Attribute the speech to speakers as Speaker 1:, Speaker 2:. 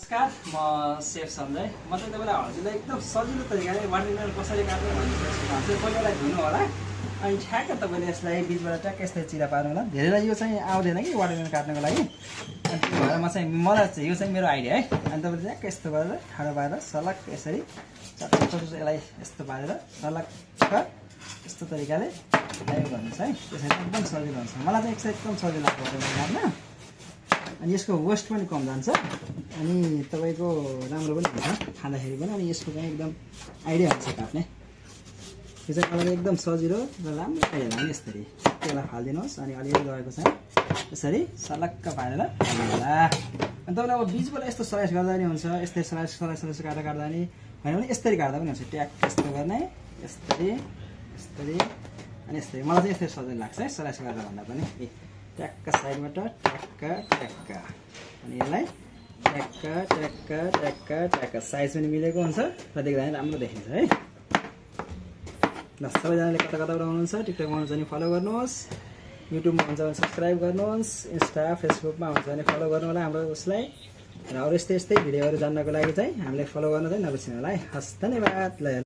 Speaker 1: नमस्कार, म सेफ सञ्जय। म चाहिँ तपाईँलाई हजुरलाई एकदम सजिलो तरिकाले वाटरमेलन कसरी काट्ने भन्ने चाहिँ पहिलालाई धुनु होला। अनि ठ्याक्क तपाईँले यसलाई बिचबाट ट्याक्क यस्तै चिरा पार्नु होला। धेरैलाई यो चाहिँ आउँदैन कि वाटरमेलन काट्नको लागि। अनि त्यो भएर मलाई चाहिँ यो चाहिँ मेरो आइडिया है। अनि तपाईँले ट्याक्क यस्तो गरेर ठाडो पारेर सलक्क यसरी चट्टो यसलाई यस्तो पारेर सलक्क यस्तो तरिकाले यो गर्नुहोस् है। त्यसरी एकदम सजिलो हुन्छ। मलाई चाहिँ एकदम सजिलो लाग्छ वाटरमेलन काट्न। अनि यसको वेस्ट पनि कम जान्छ अनि तपाईको राम्रो पनि हुन्छ खाँदाखेरि पनि। अनि यसको पनि एकदम आइडिया हुन्छ काट्ने। यो चाहिँ मलाई एकदम सजिलो र राम्रो आइडिया लाग्यो। यसरी त्यसलाई फालिदिनुहोस् अनि अलिअलि रहेको चाहिँ यसरी सलक्क पारेर हाल्नु होला। अनि तपाईँले अब बिचबाट यस्तो स्लाइस गर्दा पनि हुन्छ, यस्तै स्लाइस काट्दा नि होइन भने यसरी काट्दा पनि हुन्छ। ट्याक यस्तो गर्ने यसरी यसरी अनि यसरी। मलाई चाहिँ यसरी सजिलो लाग्छ है स्लाइस गर्दा भन्दा पनि। ट्याक्क साइडबाट ट्याक्क ट्याक्क अनि यसलाई ट्याक्क ट्याक्क ट्याक्क ट्याक्क साइज पनि मिलेको हुन्छ र देख्दा पनि राम्रो देखिन्छ है। ल सबैजनाले कता कता हुनुहुन्छ, टिकटकमा हुन्छ भने फलो गर्नुहोस्, युट्युबमा हुन्छ भने सब्सक्राइब गर्नुहोस्, इन्स्टा फेसबुकमा हुन्छ भने फलो गर्नु होला हाम्रो उसलाई। र अरू यस्तै भिडियोहरू जान्नको लागि चाहिँ हामीले फलो गर्न चाहिँ नबिर्सिनु होला है। हस्, धन्यवाद। ल